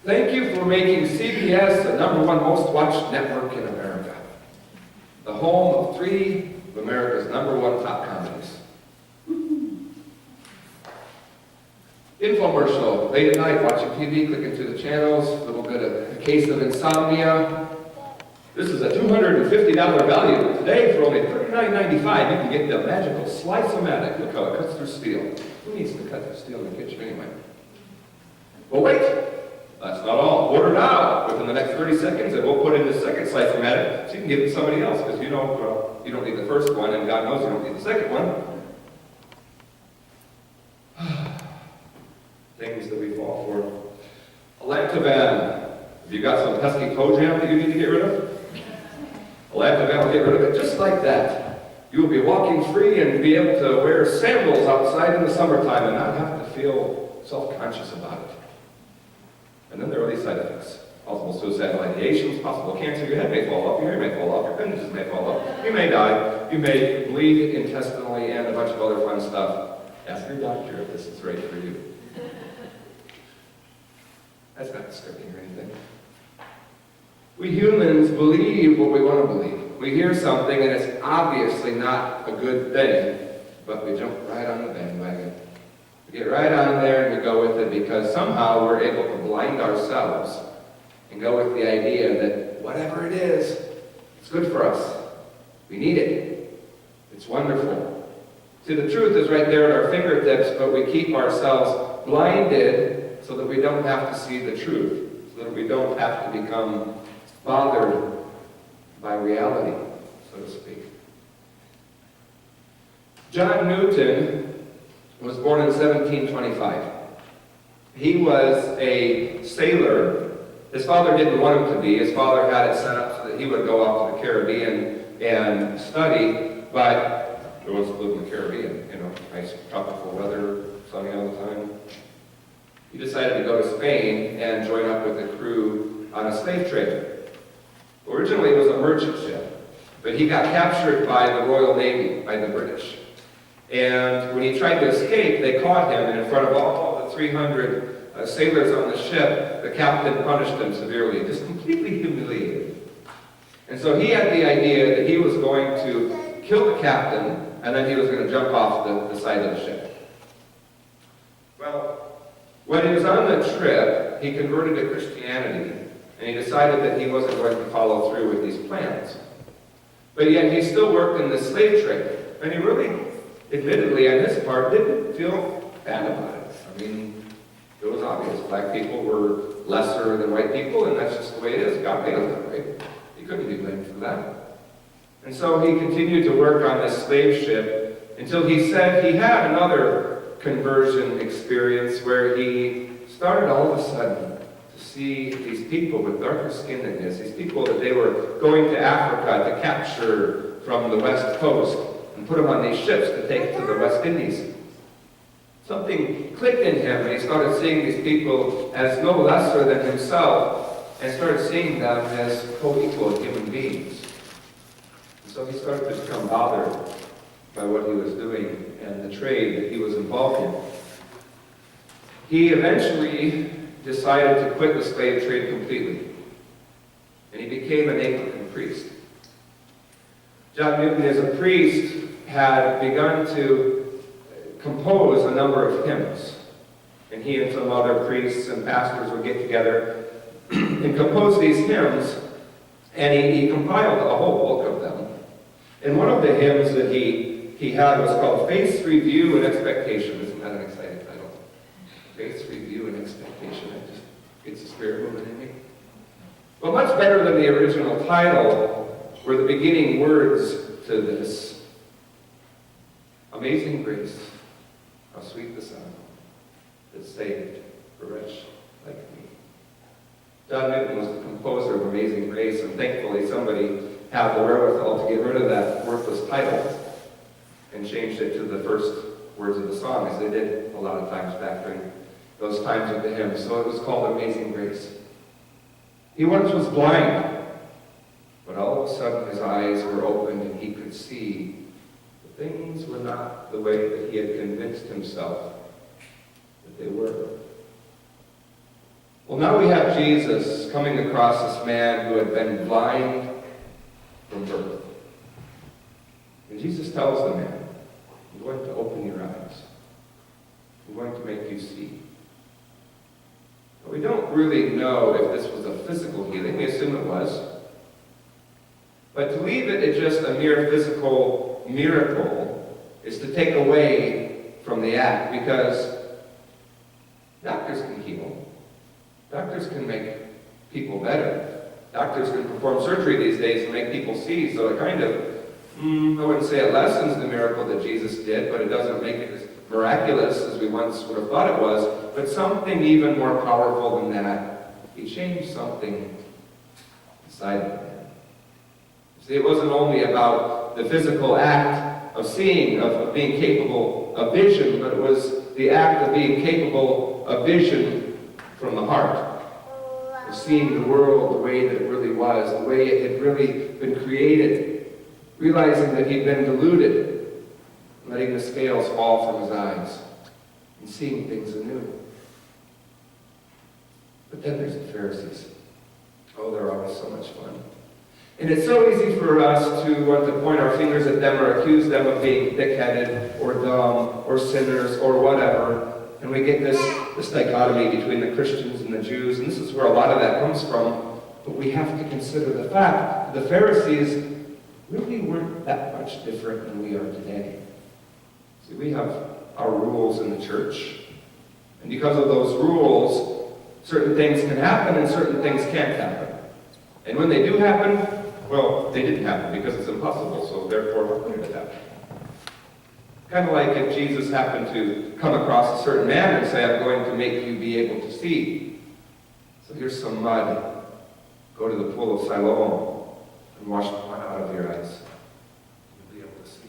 Thank you for making CBS the #1 most watched network in America. The home of 3 of America's #1 top comedies. Infomercial, late at night watching TV, clicking through the channels, a little bit of a case of insomnia. This is a $250 value. Today, for only $39.95, you can get the magical Slice-O-Matic. Look how it cuts through steel. Who needs to cut through steel in the kitchen anyway? Well, wait. That's not all. Order now within the next 30 seconds, and we'll put in the second Slice-O-Matic so you can give it to somebody else, because you know, well, you don't need the first one, and God knows you don't need the second one. Things that we fall for. Elantovan. Have you got some pesky toe jam that you need to get rid of? Elantovan will get rid of it just like that. You will be walking free and be able to wear sandals outside in the summertime and not have to feel self-conscious about it. And then there are these side effects. Possible suicidal ideations, possible cancer, your head may fall off, your hair may fall off, your appendages may fall off, you may die, you may bleed intestinally, and a bunch of other fun stuff. Ask your doctor if this is right for you. That's not disturbing or anything. We humans believe what we want to believe. We hear something and it's obviously not a good thing, but we jump right on the bandwagon. We get right on there and we go with it because somehow we're able to blind ourselves and go with the idea that whatever it is, it's good for us. We need it. It's wonderful. See, the truth is right there at our fingertips, but we keep ourselves blinded so that we don't have to see the truth, so that we don't have to become bothered by reality, so to speak. John Newton was born in 1725. He was a sailor. His father didn't want him to be. His father had it set up so that he would go off to the Caribbean and study, but he wants to live in the Caribbean, you know, nice tropical weather, sunny all the time. He decided to go to Spain and join up with a crew on a slave trade. Originally it was a merchant ship, but he got captured by the Royal Navy, by the British. And when he tried to escape, they caught him, and in front of all the 300 sailors on the ship, the captain punished him severely, just completely humiliated. And so he had the idea that he was going to kill the captain, and then he was going to jump off the side of the ship. Well, when he was on the trip, he converted to Christianity, and he decided that he wasn't going to follow through with these plans. But yet he still worked in the slave trade, and he really, admittedly on his part, didn't feel bad about it. I mean, it was obvious. Black people were lesser than white people, and that's just the way it is. God made them that way. He couldn't be blamed for that. And so he continued to work on this slave ship until he said he had another conversion experience where he started all of a sudden to see these people with darker skin than his, these people that they were going to Africa to capture from the west coast and put them on these ships to take to the West Indies. Something clicked in him, and he started seeing these people as no lesser than himself, and started seeing them as co-equal human beings. And so he started to become bothered by what he was doing and the trade that he was involved in. He eventually decided to quit the slave trade completely, and he became an Anglican priest. John Newton, as a priest, had begun to compose a number of hymns, and he and some other priests and pastors would get together and compose these hymns, and he compiled a whole book of them. And one of the hymns that he had was called Faith's Review and Expectation. Isn't that an exciting title? Faith's Review and Expectation. It just gets the spirit moving in me. Well, much better than the original title were the beginning words to this. Amazing grace, how sweet the sound that saved a wretch like me. John Newton was the composer of Amazing Grace, and thankfully somebody had the wherewithal to get rid of that worthless title and changed it to the first words of the song, as they did a lot of times back during those times of the hymn. So it was called Amazing Grace. He once was blind, but all of a sudden his eyes were opened and he could see that things were not the way that he had convinced himself that they were. Well, now we have Jesus coming across this man who had been blind from birth. And Jesus tells the man, I'm going to open your eyes. I'm going to make you see. Now, we don't really know if this was a physical healing. We assume it was. But to leave it at just a mere physical miracle is to take away from the act, because doctors can heal. Doctors can make people better. Doctors can perform surgery these days and make people see. So it kind of, I wouldn't say it lessens the miracle that Jesus did, but it doesn't make it as miraculous as we once would have thought it was. But something even more powerful than that, he changed something inside of the man. See, it wasn't only about the physical act of seeing, of being capable of vision, but it was the act of being capable of vision from the heart, of seeing the world the way that it really was, the way it had really been created, realizing that he'd been deluded, letting the scales fall from his eyes, and seeing things anew. But then there's the Pharisees. Oh, they're always so much fun. And it's so easy for us to want to point our fingers at them or accuse them of being thick-headed or dumb or sinners or whatever. And we get this dichotomy between the Christians and the Jews, and this is where a lot of that comes from. But we have to consider the fact that the Pharisees really weren't that much different than we are today. See, we have our rules in the church, and because of those rules, certain things can happen and certain things can't happen. And when they do happen, well, they didn't happen because it's impossible, so therefore, what did it happen? Kind of like if Jesus happened to come across a certain man and say, I'm going to make you be able to see. So here's some mud. Go to the pool of Siloam and wash the mud out of your eyes. You'll be able to see.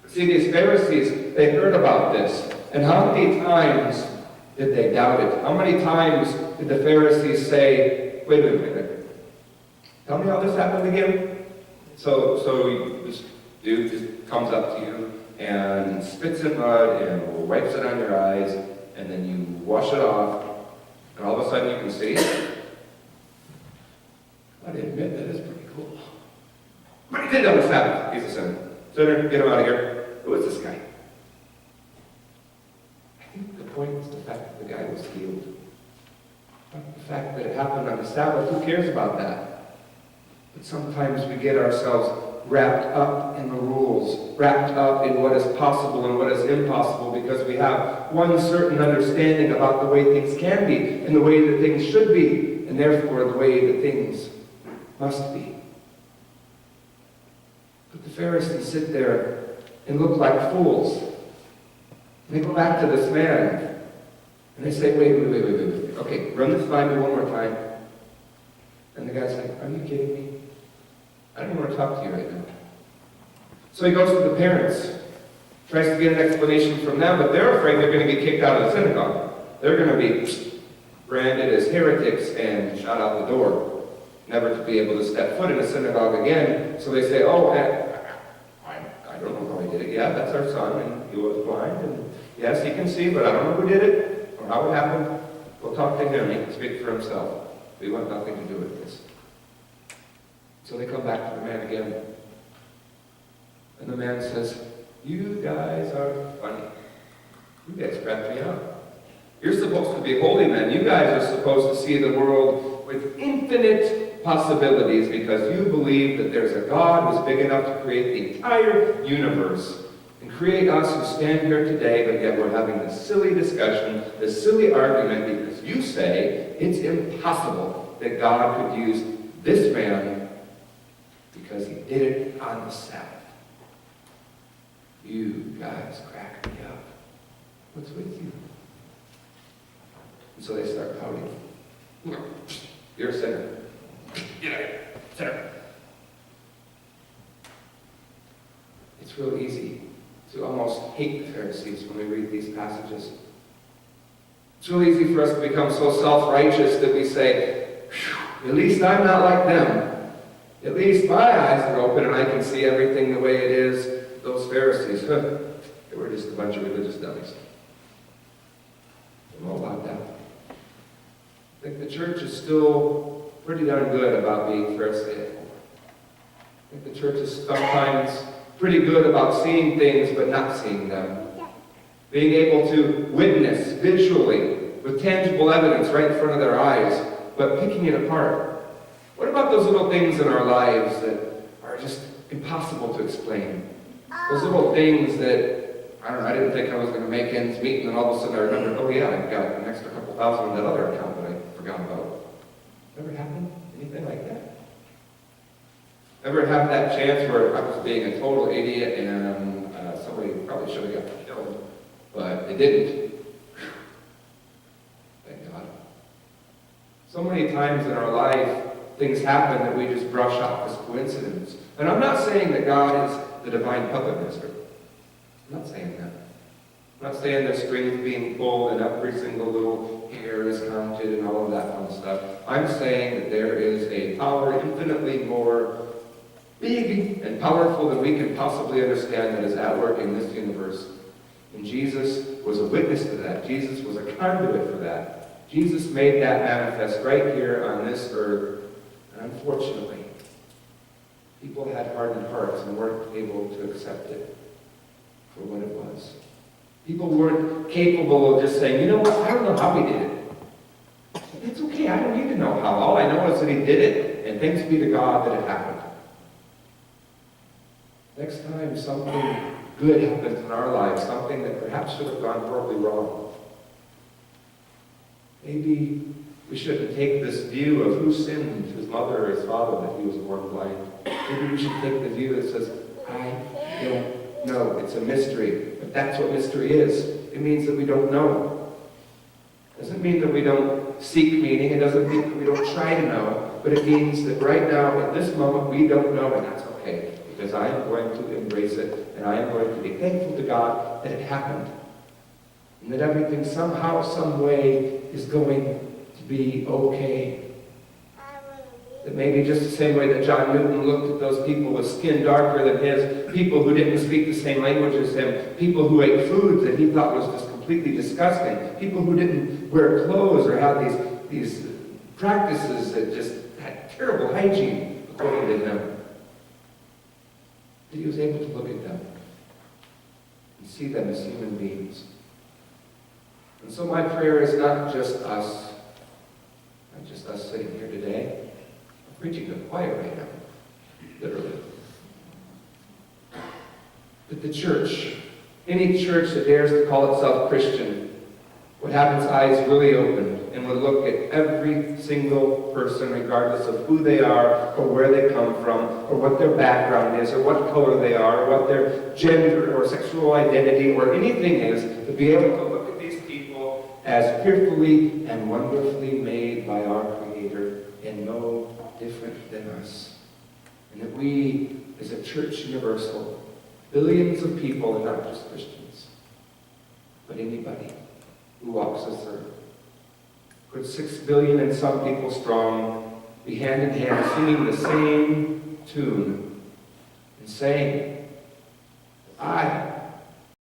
But see, these Pharisees, they heard about this. And how many times did they doubt it? How many times did the Pharisees say, wait a minute, tell me how this happened again? So this dude just comes up to you and spits in mud and wipes it on your eyes, and then you wash it off, and all of a sudden you can see. I admit that is pretty cool. But he did it on the Sabbath. He's a sinner. Sinner, get him out of here. Who is this guy? I think the point is the fact that the guy was healed. Not the fact that it happened on the Sabbath. Who cares about that? But sometimes we get ourselves wrapped up in the rules, wrapped up in what is possible and what is impossible, because we have one certain understanding about the way things can be and the way that things should be, and therefore the way that things must be. But the Pharisees sit there and look like fools. And they go back to this man and they say, wait. Okay, run this by me one more time. And the guy's like, are you kidding me? I don't even want to talk to you right now. So he goes to the parents, tries to get an explanation from them, but they're afraid they're going to get kicked out of the synagogue. They're going to be branded as heretics and shot out the door, never to be able to step foot in a synagogue again. So they say, oh, I don't know how he did it. Yeah, that's our son, and he was blind, and yes, he can see, but I don't know who did it or how it happened. We'll talk to him. He can speak for himself. We want nothing to do with this. So they come back to the man again. And the man says, you guys are funny. You guys crack me up. You're supposed to be holy men. You guys are supposed to see the world with infinite possibilities because you believe that there's a God who's big enough to create the entire universe and create us who stand here today, but yet we're having this silly discussion, this silly argument because you say it's impossible that God could use this man because he did it on the Sabbath. You guys crack me up. What's with you? And so they start pouting. You're a sinner. Get out of here. Sinner. It's real easy to almost hate the Pharisees when we read these passages. It's real easy for us to become so self-righteous that we say, at least I'm not like them. At least my eyes are open and I can see everything the way it is. Those Pharisees, they were just a bunch of religious dummies. I don't know about that. the church is still pretty darn good about being pharisaical. I think the church is sometimes pretty good about seeing things but not seeing them. Being able to witness visually with tangible evidence right in front of their eyes, but picking it apart. What about those little things in our lives that are just impossible to explain? Those little things that, I don't know, I didn't think I was going to make ends meet, and then all of a sudden I remembered, oh yeah, I've got an extra couple thousand in that other account that I forgot about. Ever happened? Anything like that? Ever have that chance where I was being a total idiot and somebody probably should have got killed, but it didn't? Thank God. So many times in our life, things happen that we just brush off as coincidence. And I'm not saying that God is the divine puppet master. I'm not saying that. I'm not saying there's strings being pulled and every single little hair is counted and all of that fun stuff. I'm saying that there is a power infinitely more big and powerful than we can possibly understand that is at work in this universe. And Jesus was a witness to that. Jesus was a conduit for that. Jesus made that manifest right here on this earth. And unfortunately, people had hardened hearts and weren't able to accept it for what it was. People weren't capable of just saying, you know what, I don't know how he did it. It's okay, I don't need to know how. All I know is that he did it, and thanks be to God that it happened. Next time something good happens in our lives, something that perhaps should have gone horribly wrong, maybe we shouldn't take this view of who sinned, his mother or his father, that he was born blind. Maybe we should take the view that says, I don't know. It's a mystery. But that's what mystery is. It means that we don't know. It doesn't mean that we don't seek meaning. It doesn't mean that we don't try to know. But it means that right now, at this moment, we don't know, and that's okay. Because I am going to embrace it, and I am going to be thankful to God that it happened. And that everything somehow, some way is going to be okay. That maybe just the same way that John Newton looked at those people with skin darker than his, people who didn't speak the same language as him, people who ate foods that he thought was just completely disgusting, people who didn't wear clothes or have these practices that just had terrible hygiene, according to him. That he was able to look at them and see them as human beings. And so my prayer is not just us sitting here today. I'm preaching to the choir right now, literally. But the church, any church that dares to call itself Christian, would have its eyes really opened and would look at every single person, regardless of who they are, or where they come from, or what their background is, or what color they are, or what their gender or sexual identity or anything is, to be able to look at these people as fearfully and wonderfully made by our Creator and no different than us. And that we, as a church universal, billions of people, and not just Christians, but anybody who walks this earth, could 6 billion and some people strong be hand in hand singing the same tune and saying, I